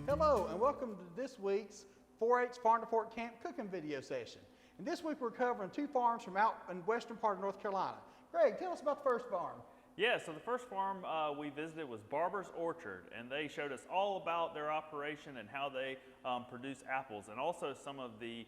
Hello and welcome to this week's 4-H Farm to Fork Camp cooking video session. And this week we're covering two farms from out in western part of North Carolina. Greg, tell us about the first farm. Yeah, so the first farm we visited was Barber's Orchard, and they showed us all about their operation and how they produce apples, and also some of the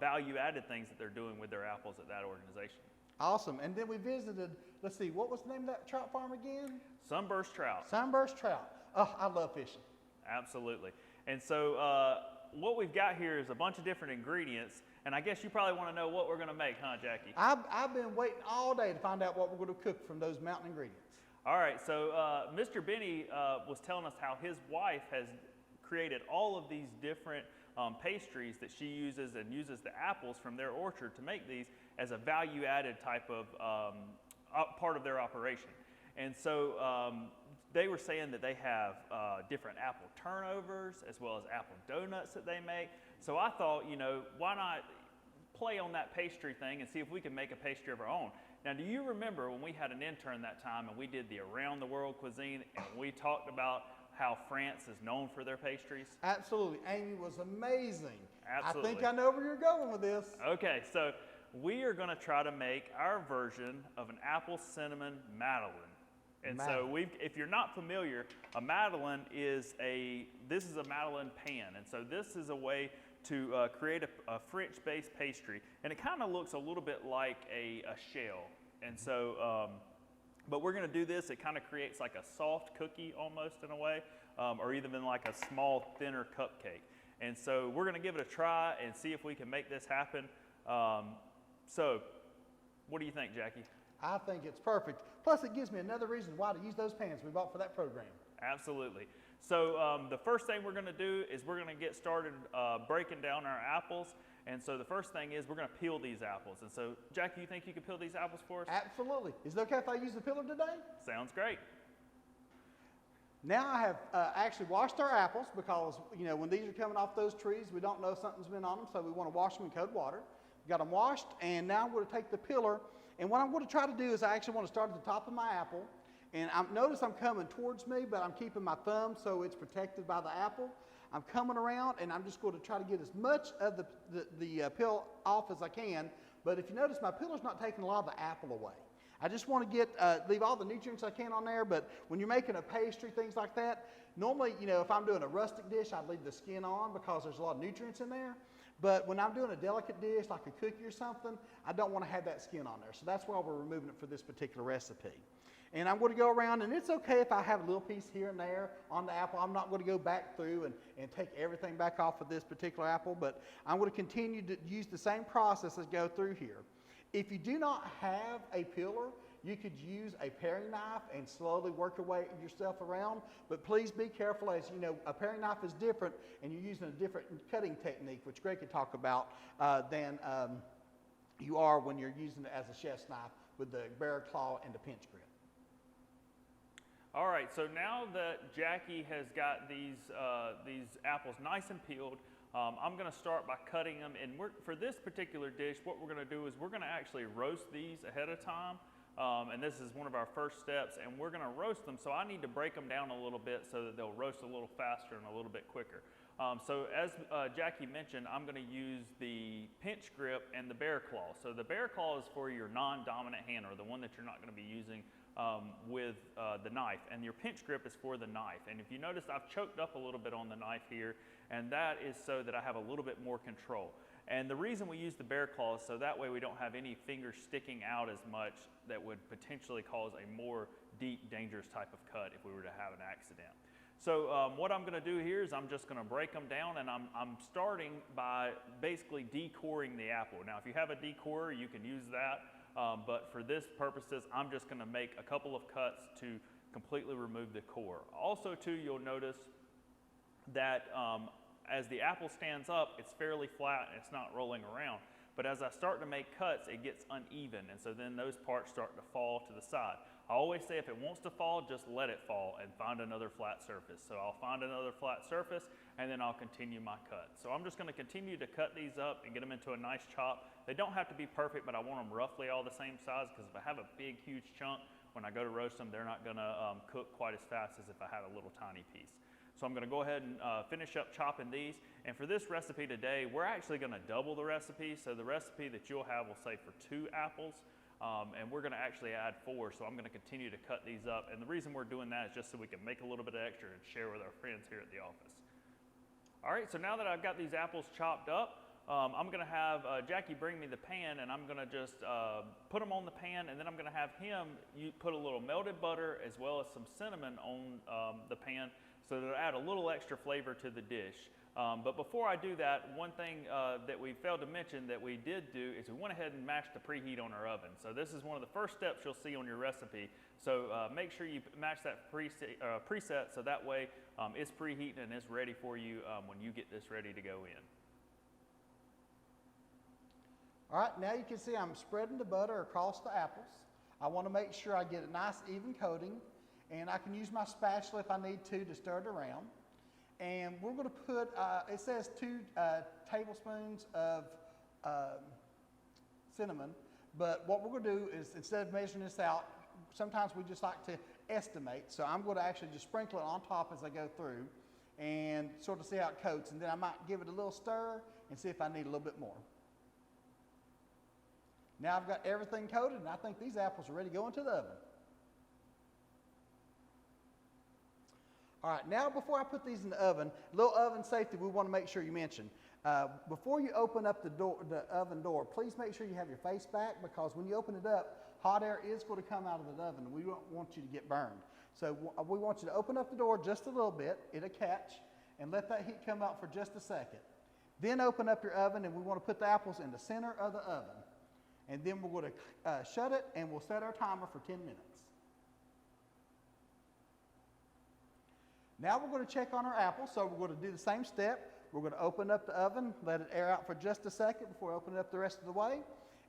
value-added things that they're doing with their apples at that organization. Awesome. And then we visited, let's see, what was the name of that trout farm again? Sunburst Trout. Sunburst Trout. Oh, I love fishing. Absolutely. And so what we've got here is a bunch of different ingredients, and I guess you probably want to know what we're going to make, huh, Jackie? I've been waiting all day to find out what we're going to cook from those mountain ingredients. All right, so Mr. Benny was telling us how his wife has created all of these different pastries that she uses, and uses the apples from their orchard to make these as a value-added type of part of their operation. And so they were saying that they have different apple turnovers as well as apple donuts that they make. So I thought, you know, why not play on that pastry thing and see if we can make a pastry of our own. Now, do you remember when we had an intern that time and we did the Around the World cuisine and we talked about how France is known for their pastries? Absolutely. Amy was amazing. Absolutely. I think I know where you're going with this. Okay, so we are going to try to make our version of an apple cinnamon madeleine. And so if you're not familiar, a madeleine is a madeleine pan. And so this is a way to create a French-based pastry. And it kind of looks a little bit like a shell. And so, but we're going to do this. It kind of creates like a soft cookie almost in a way, or even like a small, thinner cupcake. And so we're going to give it a try and see if we can make this happen. So what do you think, Jackie? I think it's perfect. Plus, it gives me another reason why to use those pans we bought for that program. Absolutely. So the first thing we're going to do is we're going to get started breaking down our apples. And so the first thing is we're going to peel these apples. And so, Jackie, you think you could peel these apples for us? Absolutely. Is it okay if I use the peeler today? Sounds great. Now I have actually washed our apples because, you know, when these are coming off those trees, we don't know if something's been on them, so we want to wash them in cold water. Got them washed, and now I'm going to take the peeler, and what I'm going to try to do is I actually want to start at the top of my apple, and notice I'm coming towards me, but I'm keeping my thumb so it's protected by the apple. I'm coming around, and I'm just going to try to get as much of the peel off as I can, but if you notice, my peeler's not taking a lot of the apple away. I just want to get, leave all the nutrients I can on there, but when you're making a pastry, things like that, normally, you know, if I'm doing a rustic dish, I'd leave the skin on because there's a lot of nutrients in there. But when I'm doing a delicate dish, like a cookie or something, I don't want to have that skin on there. So that's why we're removing it for this particular recipe. And I'm going to go around, and it's okay if I have a little piece here and there on the apple. I'm not going to go back through and take everything back off of this particular apple, but I'm going to continue to use the same process as go through here. If you do not have a peeler, you could use a paring knife and slowly work yourself around, but please be careful, as you know, a paring knife is different and you're using a different cutting technique, which Greg could talk about, than you are when you're using it as a chef's knife with the bear claw and the pinch grip. All right, so now that Jackie has got these apples nice and peeled, I'm going to start by cutting them, and for this particular dish, what we're going to do is we're going to actually roast these ahead of time, and this is one of our first steps, and we're going to roast them, so I need to break them down a little bit so that they'll roast a little faster and a little bit quicker. So as Jackie mentioned, I'm going to use the pinch grip and the bear claw. So the bear claw is for your non-dominant hand, or the one that you're not going to be using with the knife, and your pinch grip is for the knife. And if you notice, I've choked up a little bit on the knife here, and that is so that I have a little bit more control. And the reason we use the bear claw is so that way we don't have any fingers sticking out as much that would potentially cause a more deep, dangerous type of cut if we were to have an accident. So what I'm going to do here is I'm just going to break them down, and I'm starting by basically decoring the apple. Now, if you have a decorer, you can use that. But for this purposes, I'm just going to make a couple of cuts to completely remove the core. Also, too, you'll notice that as the apple stands up, it's fairly flat and it's not rolling around. But as I start to make cuts, it gets uneven, and so then those parts start to fall to the side. I always say if it wants to fall, just let it fall and find another flat surface. So I'll find another flat surface, and then I'll continue my cut. So I'm just going to continue to cut these up and get them into a nice chop. They don't have to be perfect, but I want them roughly all the same size, because if I have a big, huge chunk, when I go to roast them, they're not going to cook quite as fast as if I had a little tiny piece. So I'm going to go ahead and finish up chopping these. And for this recipe today, we're actually going to double the recipe. So the recipe that you'll have will say for 2 apples, and we're going to actually add 4. So I'm going to continue to cut these up. And the reason we're doing that is just so we can make a little bit of extra and share with our friends here at the office. All right, so now that I've got these apples chopped up, I'm going to have Jackie bring me the pan, and I'm going to just put them on the pan, and then I'm going to have him put a little melted butter as well as some cinnamon on the pan, so that it'll add a little extra flavor to the dish. But before I do that, one thing that we failed to mention that we did do is we went ahead and matched the preheat on our oven. So this is one of the first steps you'll see on your recipe. So make sure you match that preset so that way it's preheating and it's ready for you when you get this ready to go in. All right, now you can see I'm spreading the butter across the apples. I want to make sure I get a nice even coating, and I can use my spatula if I need to stir it around. And we're going to put, it says 2 tablespoons of cinnamon, but what we're going to do is, instead of measuring this out, sometimes we just like to estimate. So I'm going to actually just sprinkle it on top as I go through and sort of see how it coats, and then I might give it a little stir and see if I need a little bit more. Now I've got everything coated, and I think these apples are ready to go into the oven. All right, now before I put these in the oven, a little oven safety we want to make sure you mention. Before you open up the oven door, please make sure you have your face back, because when you open it up, hot air is going to come out of the oven, and we don't want you to get burned. So we want you to open up the door just a little bit, it'll catch, and let that heat come out for just a second. Then open up your oven, and we want to put the apples in the center of the oven. And then we're going to shut it, and we'll set our timer for 10 minutes. Now we're going to check on our apples, so we're going to do the same step. We're going to open up the oven, let it air out for just a second before we open it up the rest of the way.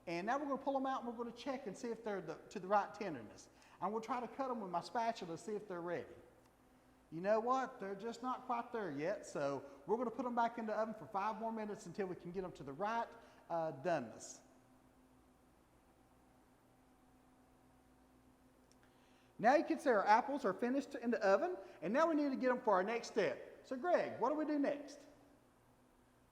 And now we're going to pull them out, and we're going to check and see if they're to the right tenderness. I'm going to try to cut them with my spatula to see if they're ready. You know what? They're just not quite there yet, so we're going to put them back in the oven for 5 more minutes until we can get them to the right doneness. Now you can see our apples are finished in the oven, and now we need to get them for our next step. So Greg, what do we do next?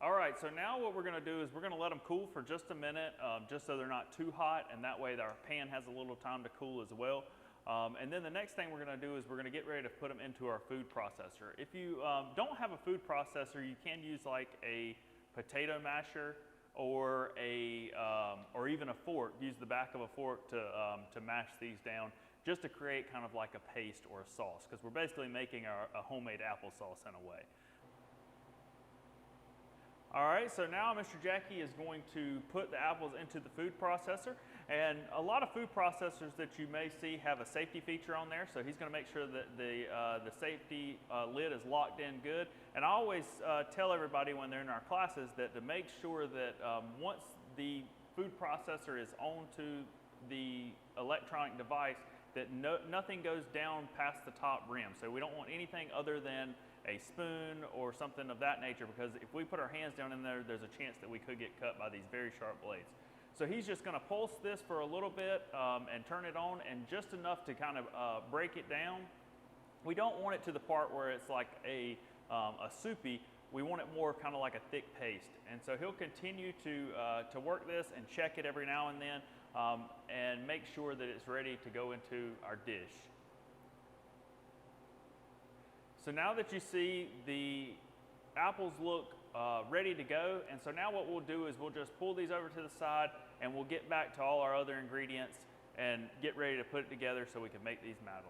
All right, so now what we're going to do is we're going to let them cool for just a minute, just so they're not too hot, and that way our pan has a little time to cool as well. And then the next thing we're going to do is we're going to get ready to put them into our food processor. If you don't have a food processor, you can use like a potato masher or even a fork. Use the back of a fork to mash these down, just to create kind of like a paste or a sauce, because we're basically making a homemade applesauce in a way. All right, so now Mr. Jackie is going to put the apples into the food processor, and a lot of food processors that you may see have a safety feature on there, so he's going to make sure that the safety lid is locked in good. And I always tell everybody when they're in our classes that to make sure that once the food processor is onto the electronic device, that nothing goes down past the top rim. So we don't want anything other than a spoon or something of that nature, because if we put our hands down in there, there's a chance that we could get cut by these very sharp blades. So he's just going to pulse this for a little bit and turn it on, and just enough to kind of break it down. We don't want it to the part where it's like a soupy. We want it more kind of like a thick paste. And so he'll continue to work this and check it every now and then, and make sure that it's ready to go into our dish. So now that you see the apples look ready to go, and so now what we'll do is we'll just pull these over to the side, and we'll get back to all our other ingredients and get ready to put it together so we can make these madeleines.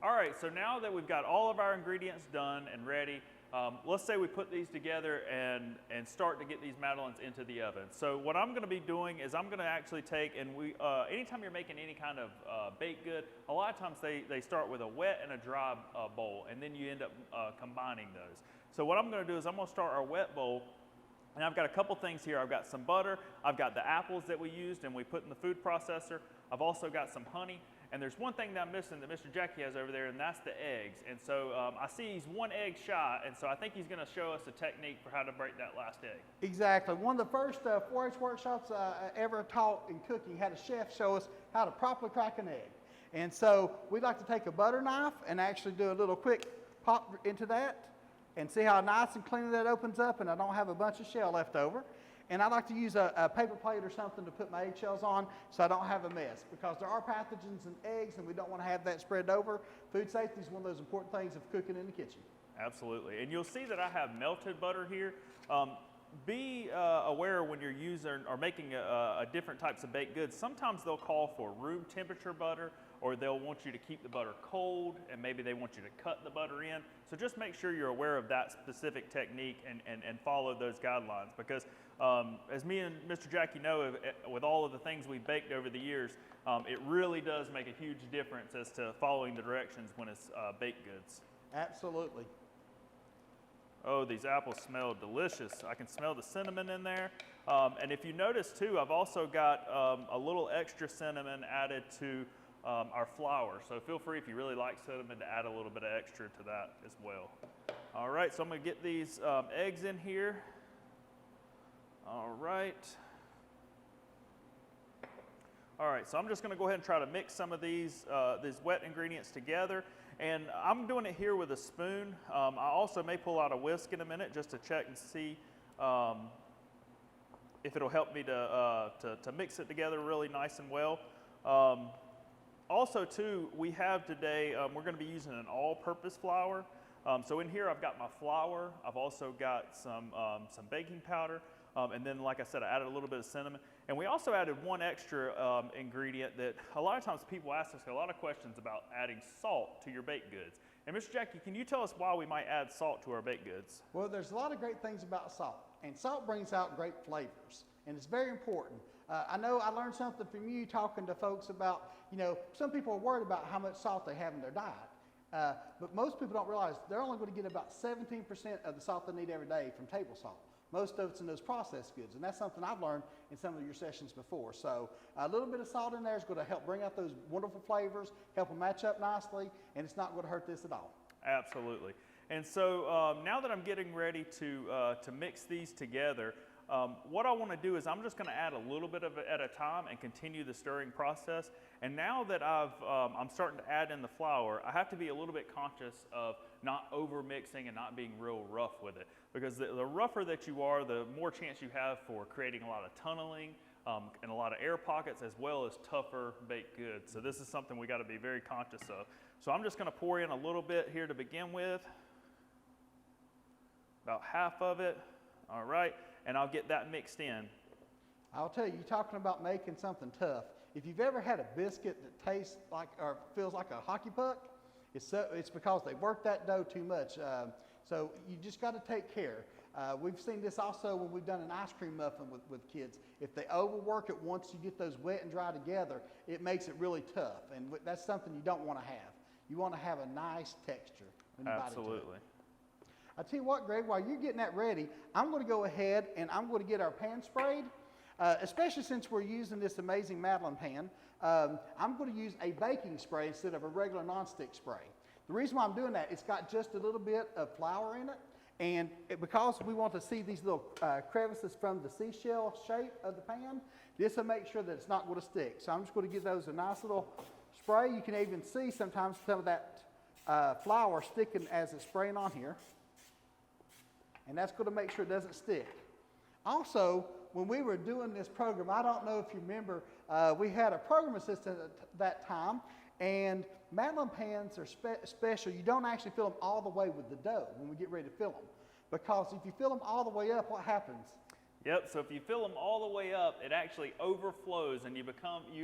All right, so now that we've got all of our ingredients done and ready, let's say we put these together and start to get these madeleines into the oven. So what I'm going to be doing is I'm going to actually take, and anytime you're making any kind of baked good, a lot of times they start with a wet and a dry bowl, and then you end up combining those. So what I'm going to do is I'm going to start our wet bowl, and I've got a couple things here. I've got some butter, I've got the apples that we used and we put in the food processor. I've also got some honey. And there's one thing that I'm missing that Mr. Jackie has over there, and that's the eggs. And so I see he's 1 egg shy, and so I think he's going to show us a technique for how to break that last egg. Exactly. One of the first 4-H workshops I ever taught in cooking had a chef show us how to properly crack an egg. And so we'd like to take a butter knife and actually do a little quick pop into that and see how nice and clean that opens up, and I don't have a bunch of shell left over. And I like to use a paper plate or something to put my eggshells on so I don't have a mess, because there are pathogens in eggs and we don't want to have that spread over. Food safety is one of those important things of cooking in the kitchen. Absolutely. And you'll see that I have melted butter here. Be aware when you're using or making a different types of baked goods. Sometimes they'll call for room temperature butter, or they'll want you to keep the butter cold, and maybe they want you to cut the butter in. So just make sure you're aware of that specific technique and follow those guidelines, because as me and Mr. Jackie know, with all of the things we've baked over the years, it really does make a huge difference as to following the directions when it's baked goods. Absolutely. Oh, these apples smell delicious. I can smell the cinnamon in there. And if you notice too, I've also got a little extra cinnamon added to our flour. So feel free, if you really like cinnamon, to add a little bit of extra to that as well. All right, so I'm gonna get these eggs in here. All right. All right, so I'm just gonna go ahead and try to mix some of these wet ingredients together. And I'm doing it here with a spoon. I also may pull out a whisk in a minute just to check and see if it'll help me to mix it together really nice and well. Also too, we have today, we're gonna be using an all-purpose flour. So in here I've got my flour, I've also got some baking powder, and then like I said, I added a little bit of cinnamon. And we also added one extra ingredient that a lot of times people ask us a lot of questions about adding salt to your baked goods. And Mr. Jackie, can you tell us why we might add salt to our baked goods? Well, there's a lot of great things about salt, and salt brings out great flavors, and it's very important. I know I learned something from you talking to folks about, some people are worried about how much salt they have in their diet, but most people don't realize they're only going to get about 17% of the salt they need every day from table salt. Most of it's in those processed goods, and that's something I've learned in some of your sessions before. So a little bit of salt in there is going to help bring out those wonderful flavors, help them match up nicely, and it's not going to hurt this at all. Absolutely. And so now that I'm getting ready to mix these together, what I want to do is I'm just going to add a little bit of it at a time and continue the stirring process. And now that I'm starting to add in the flour, I have to be a little bit conscious of not over mixing and not being real rough with it. Because the rougher that you are, the more chance you have for creating a lot of tunneling and a lot of air pockets, as well as tougher baked goods. So this is something we got to be very conscious of. So I'm just going to pour in a little bit here to begin with, about half of it. All right, and I'll get that mixed in. I'll tell you, you're talking about making something tough. If you've ever had a biscuit that tastes like or feels like a hockey puck, it's because they worked that dough too much. So you just got to take care. We've seen this also when we've done an ice cream muffin with kids. If they overwork it, once you get those wet and dry together, it makes it really tough. And that's something you don't want to have. You want to have a nice texture when you bite into it. Absolutely. I tell you what, Greg, while you're getting that ready, I'm going to go ahead and I'm going to get our pan sprayed, especially since we're using this amazing Madeline pan. I'm going to use a baking spray instead of a regular nonstick spray. The reason why I'm doing that, it's got just a little bit of flour in it, and because we want to see these little crevices from the seashell shape of the pan, this will make sure that it's not going to stick. So I'm just going to give those a nice little spray. You can even see sometimes some of that flour sticking as it's spraying on here. And that's going to make sure it doesn't stick. Also, when we were doing this program, I don't know if you remember, we had a program assistant at that time, and Madeline pans are special. You don't actually fill them all the way with the dough when we get ready to fill them. Because if you fill them all the way up, what happens? Yep, so if you fill them all the way up, it actually overflows and you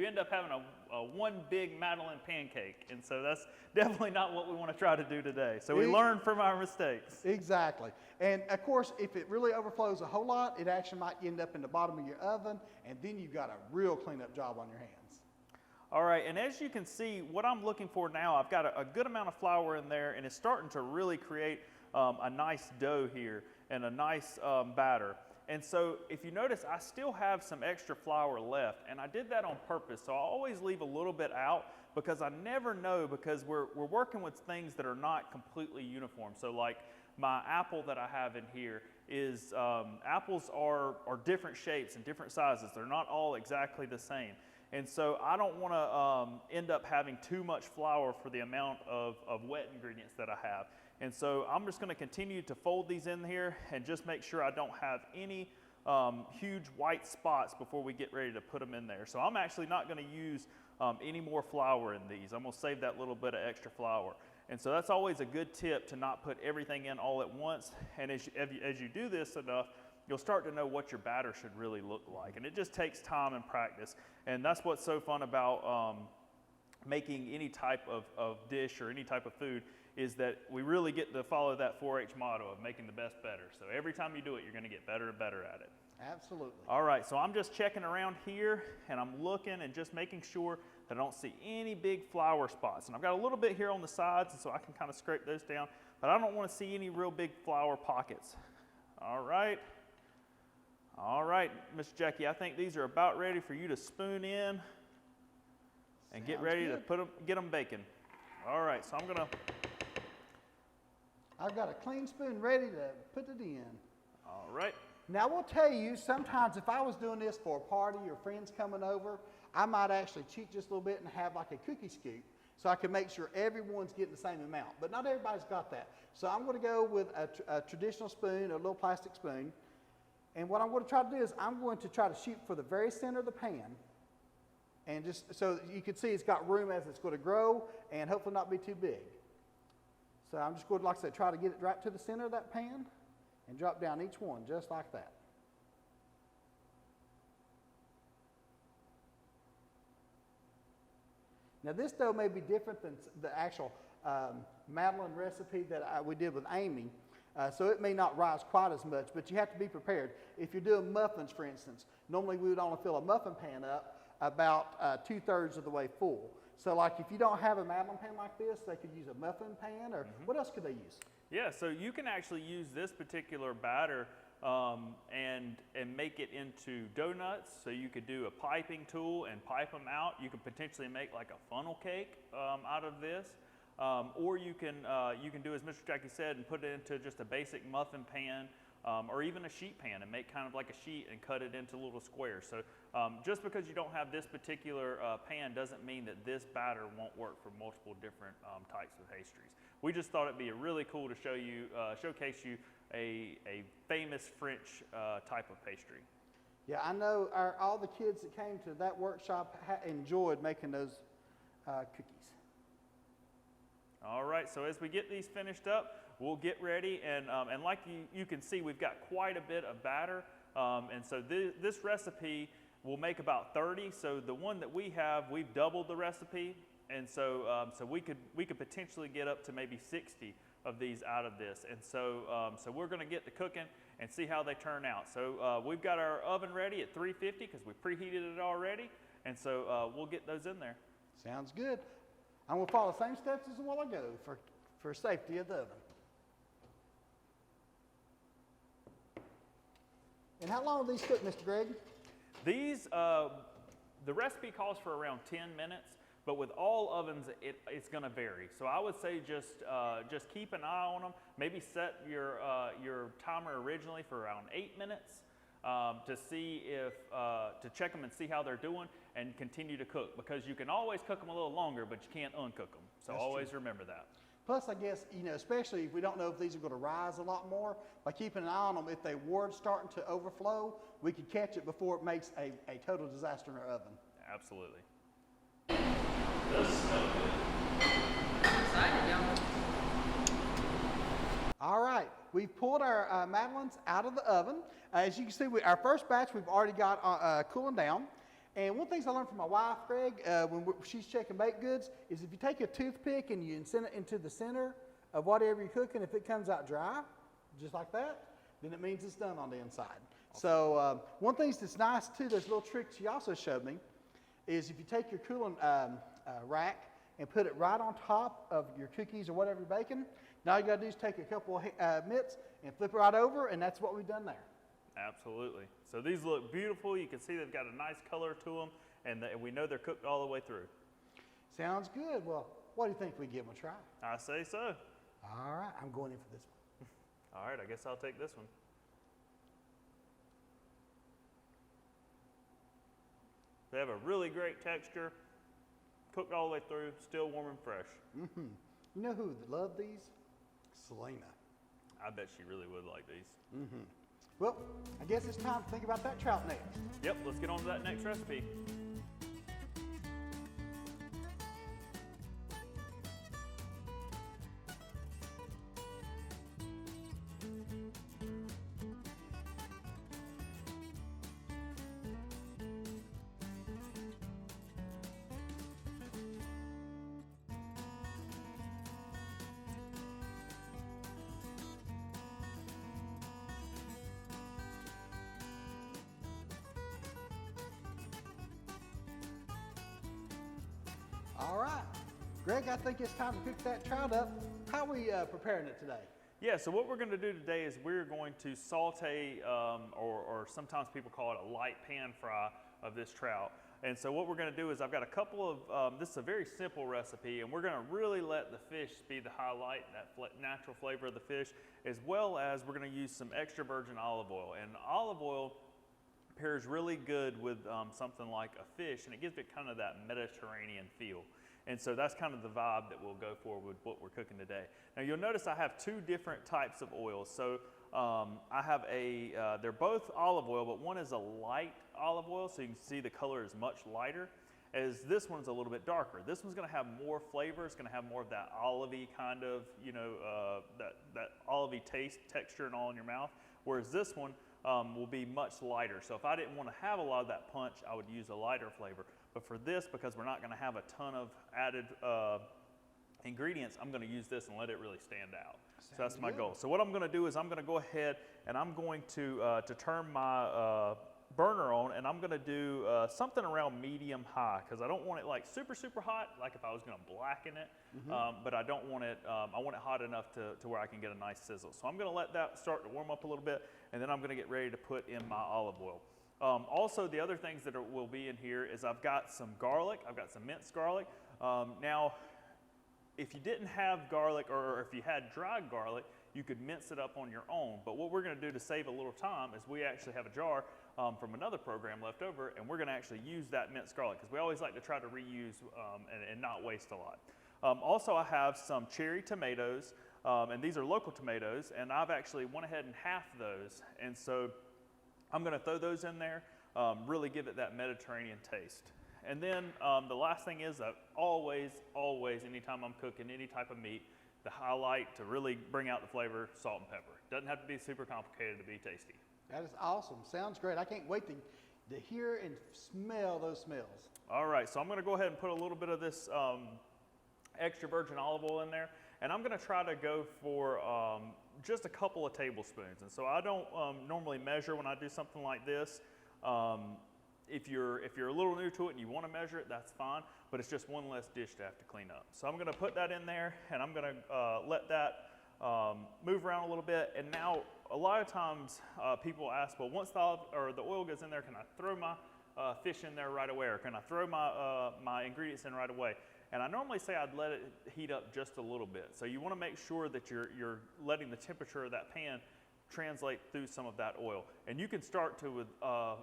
end up having a one big Madeline pancake. And so that's definitely not what we want to try to do today. So we learn from our mistakes. Exactly. And of course, if it really overflows a whole lot, it actually might end up in the bottom of your oven, and then you've got a real cleanup job on your hands. All right, and as you can see, what I'm looking for now, I've got a good amount of flour in there, and it's starting to really create a nice dough here and a nice batter. And so if you notice, I still have some extra flour left, and I did that on purpose. So I always leave a little bit out because I never know, because we're working with things that are not completely uniform. So like my apple that I have in here is, apples are different shapes and different sizes. They're not all exactly the same. And so I don't want to end up having too much flour for the amount of wet ingredients that I have. And so I'm just going to continue to fold these in here and just make sure I don't have any huge white spots before we get ready to put them in there. So I'm actually not going to use any more flour in these. I'm going to save that little bit of extra flour. And so that's always a good tip, to not put everything in all at once. And as you do this enough, you'll start to know what your batter should really look like. And it just takes time and practice. And that's what's so fun about making any type of dish or any type of food, is that we really get to follow that 4-H motto of making the best better. So every time you do it, you're going to get better and better at it. Absolutely. All right, so I'm just checking around here, and I'm looking and just making sure that I don't see any big flour spots. And I've got a little bit here on the sides, and so I can kind of scrape those down, but I don't want to see any real big flour pockets. All right. All right, Miss Jackie, I think these are about ready for you to spoon in and get ready to get them baking. All right, so I've got a clean spoon ready to put it in. all right. Now, I will tell you, sometimes if I was doing this for a party or friends coming over, I might actually cheat just a little bit and have like a cookie scoop, so I can make sure everyone's getting the same amount. But not everybody's got that. So I'm going to go with a traditional spoon, a little plastic spoon. And what I'm going to try to do is I'm going to try to shoot for the very center of the pan. And just so you can see it's got room as it's going to grow and hopefully not be too big. So I'm just going to, like I said, try to get it right to the center of that pan and drop down each one just like that. Now this dough may be different than the actual Madeleine recipe that we did with Amy, so it may not rise quite as much, but you have to be prepared. If you're doing muffins, for instance, normally we would only fill a muffin pan up about 2/3 of the way full. So like if you don't have a Madeleine pan like this, they could use a muffin pan, or what else could they use? Yeah, so you can actually use this particular batter and make it into donuts. So you could do a piping tool and pipe them out. You could potentially make like a funnel cake out of this. Or you can do as Mr. Jackie said and put it into just a basic muffin pan or even a sheet pan and make kind of like a sheet and cut it into little squares. So just because you don't have this particular pan doesn't mean that this batter won't work for multiple different types of pastries. We just thought it'd be really cool to showcase you a famous French type of pastry. Yeah, I know all the kids that came to that workshop enjoyed making those cookies. All right, so as we get these finished up, we'll get ready, and like you can see, we've got quite a bit of batter, and so this recipe will make about 30. So the one that we have, we've doubled the recipe, and so we could potentially get up to maybe 60 of these out of this, and so we're going to get to cooking and see how they turn out. So we've got our oven ready at 350 because we preheated it already, and so we'll get those in there. Sounds good. I'm going to follow the same steps as a while ago for safety of the oven. And how long will these cook, Mr. Greg? These, the recipe calls for around 10 minutes, but with all ovens, it's going to vary. So I would say just keep an eye on them. Maybe set your timer originally for around 8 minutes to see to check them and see how they're doing, and continue to cook, because you can always cook them a little longer, but you can't uncook them. So That's always true. Remember that. Plus, I guess, especially if we don't know if these are going to rise a lot more, by keeping an eye on them, if they were starting to overflow, we could catch it before it makes a total disaster in our oven. Absolutely. All right, we've pulled our Madeleines out of the oven. As you can see, our first batch we've already got cooling down. And one of the things I learned from my wife, Greg, when she's checking baked goods, is if you take a toothpick and you send it into the center of whatever you're cooking, if it comes out dry, just like that, then it means it's done on the inside. Okay. So one thing that's nice too, there's a little trick she also showed me, is if you take your cooling rack and put it right on top of your cookies or whatever you're baking, now all you gotta do is take a couple of mitts and flip it right over, and that's what we've done there. Absolutely. So these look beautiful. You can see they've got a nice color to them, and we know they're cooked all the way through. Sounds good. Well, what do you think we give them a try? I say so. All right, I'm going in for this one. All right, I guess I'll take this one. They have a really great texture, cooked all the way through, still warm and fresh. You know who would love these? Selena. I bet she really would like these. Well, I guess it's time to think about that trout next. Yep, let's get on to that next recipe. All right. Greg, I think it's time to cook that trout up. How are we preparing it today? Yeah, so what we're going to do today is we're going to saute, or sometimes people call it a light pan fry of this trout. And so what we're going to do is I've got a couple of, this is a very simple recipe, and we're going to really let the fish be the highlight, that natural flavor of the fish, as well as we're going to use some extra virgin olive oil. And olive oil pairs really good with something like a fish, and it gives it kind of that Mediterranean feel. And so that's kind of the vibe that we'll go for with what we're cooking today. Now you'll notice I have two different types of oils. So I have they're both olive oil, but one is a light olive oil, so you can see the color is much lighter, as this one's a little bit darker. This one's gonna have more flavor. It's gonna have more of that olivey kind of, that olivey taste, texture and all in your mouth, whereas this one will be much lighter. So if I didn't want to have a lot of that punch, I would use a lighter flavor. But for this, because we're not going to have a ton of added ingredients, I'm going to use this and let it really stand out. So that's my goal. So what I'm going to do is I'm going to go ahead and I'm going to turn my burner on, and I'm going to do something around medium high, because I don't want it like super, super hot, like if I was going to blacken it, but I don't want it, I want it hot enough to where I can get a nice sizzle. So I'm going to let that start to warm up a little bit, and then I'm going to get ready to put in my olive oil. Also, the other things that will be in here is I've got some garlic. I've got some minced garlic. Now, if you didn't have garlic, or if you had dried garlic, you could mince it up on your own. But what we're going to do to save a little time is we actually have a jar from another program left over, and we're going to actually use that minced garlic, because we always like to try to reuse and not waste a lot. Also, I have some cherry tomatoes, and these are local tomatoes, and I've actually went ahead and halved those. And so I'm going to throw those in there, really give it that Mediterranean taste. And then the last thing is that always, anytime I'm cooking any type of meat, the highlight to really bring out the flavor, salt and pepper. Doesn't have to be super complicated to be tasty. That is awesome. Sounds great. I can't wait to hear and smell those smells. All right, so I'm going to go ahead and put a little bit of this extra virgin olive oil in there, and I'm going to try to go for just a couple of tablespoons. And so I don't normally measure when I do something like this. If you're a little new to it and you want to measure it, that's fine, but it's just one less dish to have to clean up. So I'm going to put that in there, and I'm going to let that move around a little bit. And now a lot of times people ask, well, once the oil goes in there, can I throw my fish in there right away, or can I throw my ingredients in right away? And I normally say I'd let it heat up just a little bit. So you want to make sure that you're letting the temperature of that pan translate through some of that oil. And you can start to, with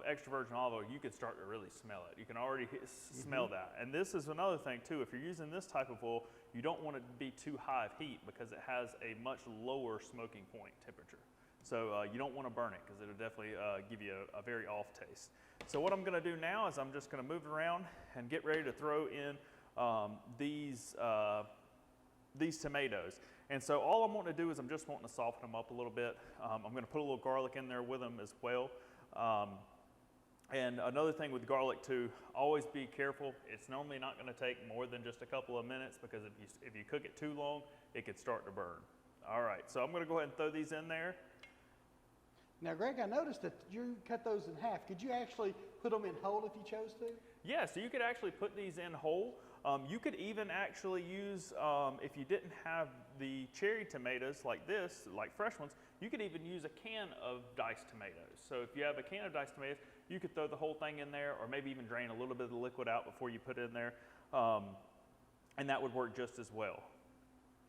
extra virgin olive oil, you can start to really smell it. You can already smell that. And this is another thing too, if you're using this type of oil, you don't want it to be too high of heat, because it has a much lower smoking point temperature. So you don't want to burn it, because it'll definitely give you a very off taste. So what I'm going to do now is I'm just going to move it around and get ready to throw in these tomatoes. And so all I'm wanting to do is I'm just wanting to soften them up a little bit. I'm going to put a little garlic in there with them as well. And another thing with garlic too, always be careful. It's normally not going to take more than just a couple of minutes, because if you cook it too long, it could start to burn. All right, so I'm going to go ahead and throw these in there. Now, Greg, I noticed that you cut those in half. Could you actually put them in whole if you chose to? Yeah, so you could actually put these in whole. You could even actually use, if you didn't have the cherry tomatoes like this, like fresh ones, you could even use a can of diced tomatoes. So if you have a can of diced tomatoes, you could throw the whole thing in there, or maybe even drain a little bit of the liquid out before you put it in there, and that would work just as well.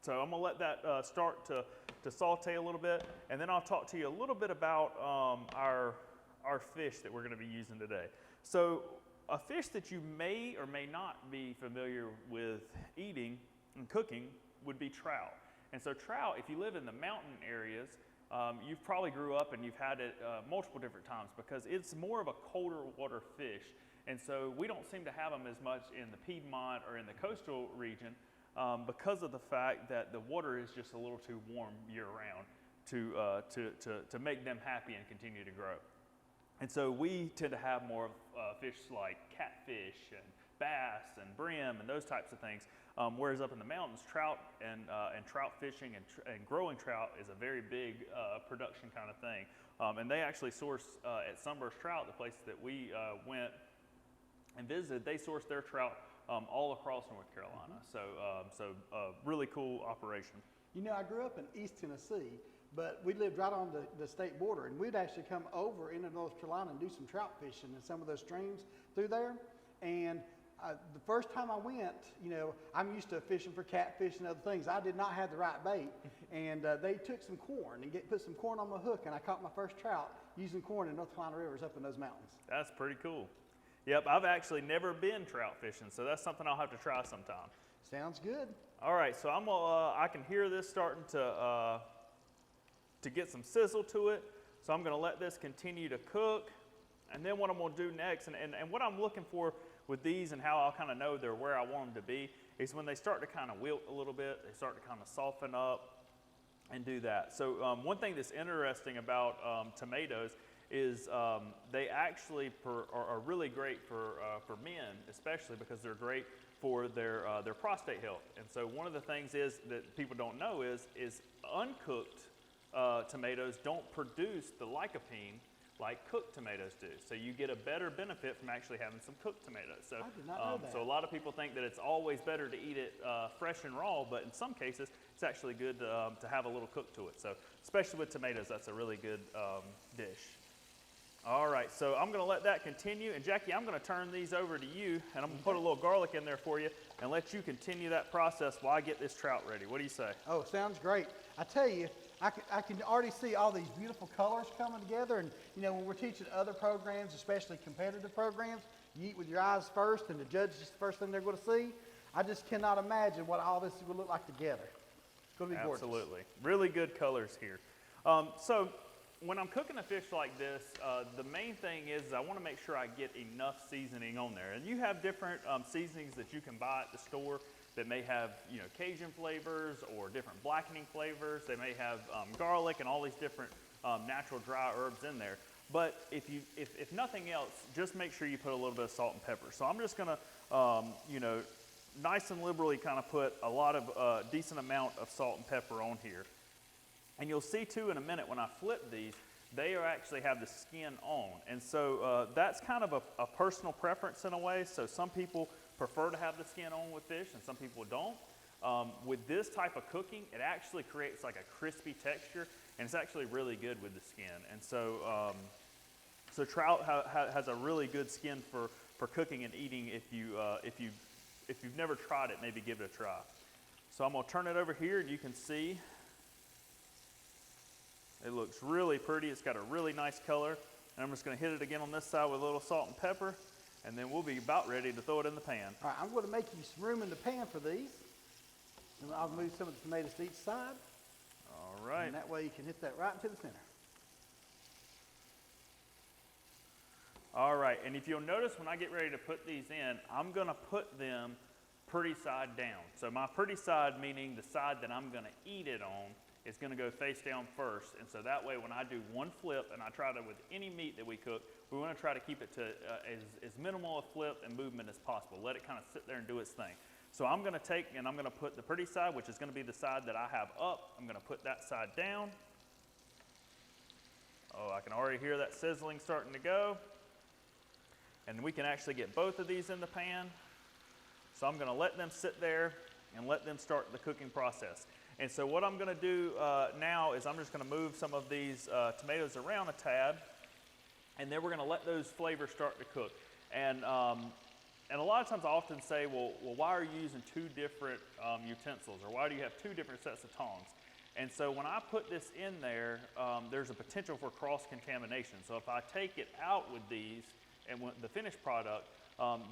So I'm going to let that start to saute a little bit, and then I'll talk to you a little bit about our fish that we're going to be using today. So a fish that you may or may not be familiar with eating and cooking would be trout. And so trout, if you live in the mountain areas, you've probably grew up and you've had it multiple different times because it's more of a colder water fish. And so we don't seem to have them as much in the Piedmont or in the coastal region because of the fact that the water is just a little too warm year round to make them happy and continue to grow. And so we tend to have more fish like catfish and bass and brim and those types of things. Whereas up in the mountains, trout and trout fishing and growing trout is a very big production kind of thing. And they actually source at Sunburst Trout, the place that we went and visited, they source their trout all across North Carolina. So really cool operation. You know, I grew up in East Tennessee, but we lived right on the state border, and we'd actually come over into North Carolina and do some trout fishing in some of those streams through there. And the first time I went, you know, I'm used to fishing for catfish and other things. I did not have the right bait, and they took some corn and put some corn on my hook, and I caught my first trout using corn in North Carolina rivers up in those mountains. That's pretty cool. Yep, I've actually never been trout fishing, so that's something I'll have to try sometime. Sounds good. All right, so I can hear this starting to get some sizzle to it. So I'm going to let this continue to cook, and then what I'm going to do next, and what I'm looking for with these and how I'll kind of know they're where I want them to be, is when they start to kind of wilt a little bit, they start to kind of soften up and do that. So one thing that's interesting about tomatoes is they actually are really great for men, especially because they're great for their prostate health. And so one of the things is that people don't know is uncooked tomatoes don't produce the lycopene like cooked tomatoes do. So you get a better benefit from actually having some cooked tomatoes. So, I did not know that. So a lot of people think that it's always better to eat it fresh and raw, but in some cases it's actually good to have a little cook to it. So especially with tomatoes, that's a really good dish. All right, so I'm going to let that continue. And Jackie, I'm going to turn these over to you, and I'm going to put a little garlic in there for you and let you continue that process while I get this trout ready. What do you say? Oh, sounds great. I tell you, I can already see all these beautiful colors coming together. And, you know, when we're teaching other programs, especially competitive programs, you eat with your eyes first, and the judge is the first thing they're going to see. I just cannot imagine what all this will look like together. It's going to be gorgeous. Absolutely. Really good colors here. So when I'm cooking a fish like this, the main thing is I want to make sure I get enough seasoning on there. And you have different seasonings that you can buy at the store that may have, you know, Cajun flavors or different blackening flavors. They may have garlic and all these different natural dry herbs in there. But if nothing else, just make sure you put a little bit of salt and pepper. So I'm just going to, you know, nice and liberally kind of put a lot of decent amount of salt and pepper on here. And you'll see too in a minute when I flip these, they actually have the skin on. And so that's kind of a personal preference in a way. So some people prefer to have the skin on with fish and some people don't. With this type of cooking, it actually creates like a crispy texture, and it's actually really good with the skin. And so, so trout has a really good skin for cooking and eating. If you've never tried it, maybe give it a try. So I'm going to turn it over here, and you can see it looks really pretty. It's got a really nice color. And I'm just going to hit it again on this side with a little salt and pepper, and then we'll be about ready to throw it in the pan. All right, I'm going to make you some room in the pan for these. And I'll move some of the tomatoes to each side. All right. And that way you can hit that right into the center. All right, and if you'll notice when I get ready to put these in, I'm going to put them pretty side down. So my pretty side, meaning the side that I'm going to eat it on, is going to go face down first. And so that way when I do one flip, and I try to, with any meat that we cook, we want to try to keep it to as minimal a flip and movement as possible. Let it kind of sit there and do its thing. So I'm going to take and I'm going to put the pretty side, which is going to be the side that I have up. I'm going to put that side down. Oh, I can already hear that sizzling starting to go. And we can actually get both of these in the pan. So I'm going to let them sit there and let them start the cooking process. And so what I'm going to do now is I'm just going to move some of these tomatoes around a tad, and then we're going to let those flavors start to cook. And a lot of times I often say, well, why are you using two different utensils, or why do you have two different sets of tongs? And so when I put this in there, there's a potential for cross-contamination. So if I take it out with these and the finished product,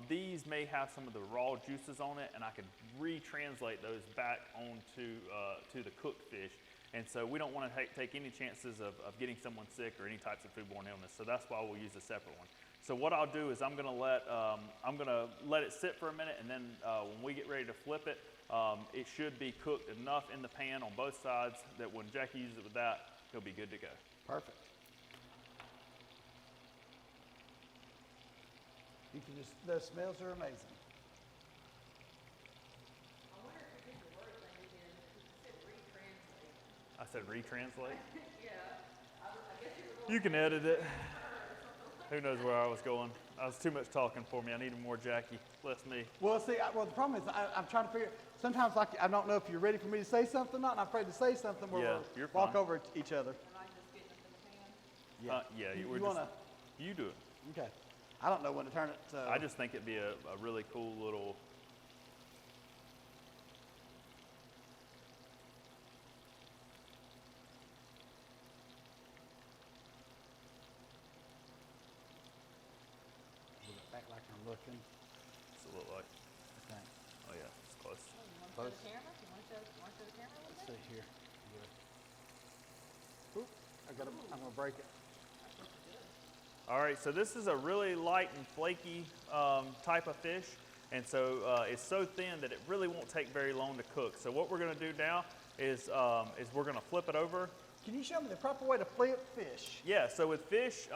These may have some of the raw juices on it, and I could retranslate those back onto to the cooked fish. And so we don't want to take any chances of getting someone sick or any types of foodborne illness. So that's why we'll use a separate one. So what I'll do is I'm gonna let it sit for a minute, and then when we get ready to flip it, it should be cooked enough in the pan on both sides that when Jackie uses it with that, he'll be good to go. Perfect. You can just, those smells are amazing. I wonder if you did the word thing again, because it said retranslate. I said retranslate. Yeah, I guess you were going. You can edit it. Who knows where I was going? I was too much talking for me. I needed more Jackie, less me. Well, see, the problem is I'm trying to figure, sometimes like, I don't know if you're ready for me to say something or not, and I'm afraid to say something where Yeah, we'll you're walk fine. over each other. Am I just getting it in the pan? Yeah, You we're wanna- just, you do it. Okay. I don't know when to turn it, so. I just think it'd be a really cool little. Move it back like I'm looking. What's it look like? Okay. Oh yeah, it's close. Oh, you want to show Close. the camera? You want to show the camera with Let's that? see here. Oop, I'm gonna break it. All right, so this is a really light and flaky type of fish, and so it's so thin that it really won't take very long to cook. So what we're going to do now is we're going to flip it over. Can you show me the proper way to flip fish? Yeah, so with fish,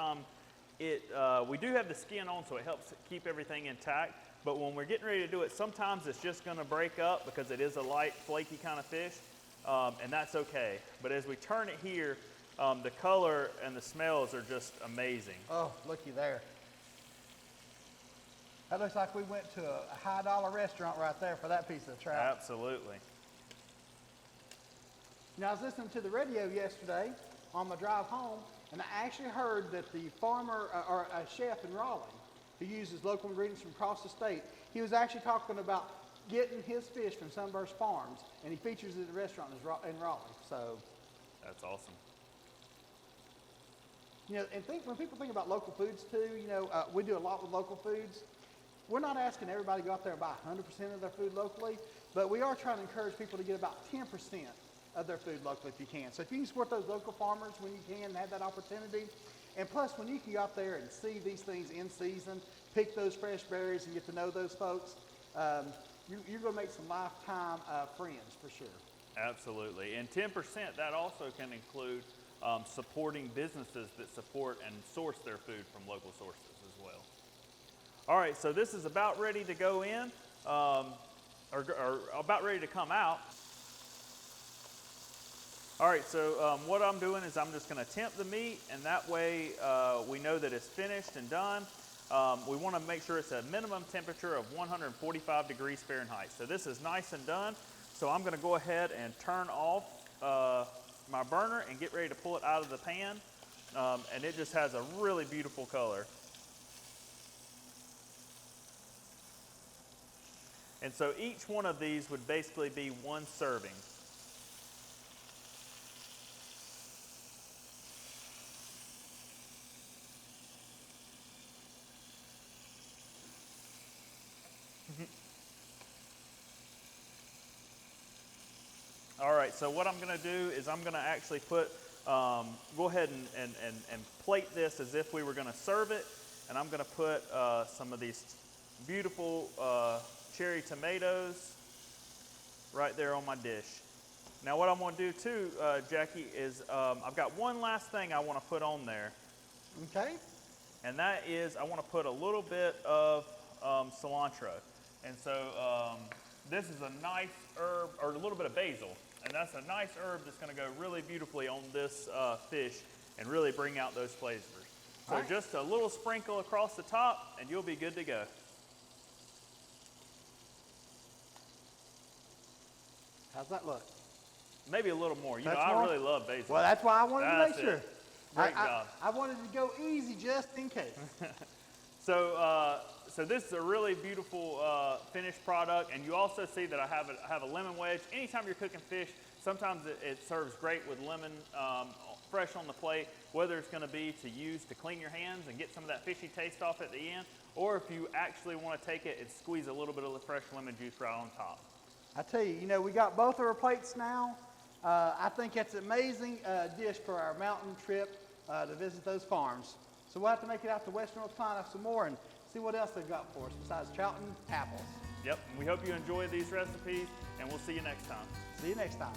we do have the skin on, so it helps keep everything intact. But when we're getting ready to do it, sometimes it's just going to break up because it is a light, flaky kind of fish, and that's okay. But as we turn it here, the color and the smells are just amazing. Oh, looky there. That looks like we went to a high dollar restaurant right there for that piece of trout. Absolutely. Now, I was listening to the radio yesterday on my drive home, and I actually heard that the farmer or a chef in Raleigh who uses local ingredients from across the state, he was actually talking about getting his fish from Sunburst Farms, and he features it at the restaurant in Raleigh. So, That's awesome. you know, and when people think about local foods too, you know, we do a lot with local foods. We're not asking everybody to go out there and buy 100% of their food locally, but we are trying to encourage people to get about 10% of their food locally if you can. So if you can support those local farmers when you can, have that opportunity. And plus, when you can go out there and see these things in season, pick those fresh berries and get to know those folks, you're going to make some lifetime friends for sure. Absolutely. And 10%, that also can include supporting businesses that support and source their food from local sources as well. All right, so this is about ready to go in, or about ready to come out. All right, so what I'm doing is I'm just going to temp the meat, and that way we know that it's finished and done. We want to make sure it's a minimum temperature of 145 degrees Fahrenheit. So this is nice and done. So I'm going to go ahead and turn off my burner and get ready to pull it out of the pan. And it just has a really beautiful color. And so each one of these would basically be one serving. All right, so what I'm going to do is I'm going to actually put, go ahead and plate this as if we were going to serve it. And I'm going to put some of these beautiful cherry tomatoes right there on my dish. Now what I'm going to do too, Jackie, is I've got one last thing I want to put on there. Okay. And that is I want to put a little bit of cilantro. And so this is a nice herb, or a little bit of basil. And that's a nice herb that's going to go really beautifully on this fish and really bring out those flavors. So All right. just a little sprinkle across the top and you'll be good to go. How's that look? Maybe a little more. You know, That's I more? really love basil. Well, that's why I wanted to That's make sure. it. Great job. I wanted to go easy just in case. So, so this is a really beautiful finished product, and you also see that I have a lemon wedge. Anytime you're cooking fish, sometimes it serves great with lemon fresh on the plate, whether it's going to be to use to clean your hands and get some of that fishy taste off at the end, or if you actually want to take it and squeeze a little bit of the fresh lemon juice right on top. I tell you, we got both of our plates now. I think it's an amazing dish for our mountain trip to visit those farms. So we'll have to make it out to Western North Carolina some more and see what else they've got for us besides trout and apples. Yep, we hope you enjoy these recipes, and we'll see you next time. See you next time.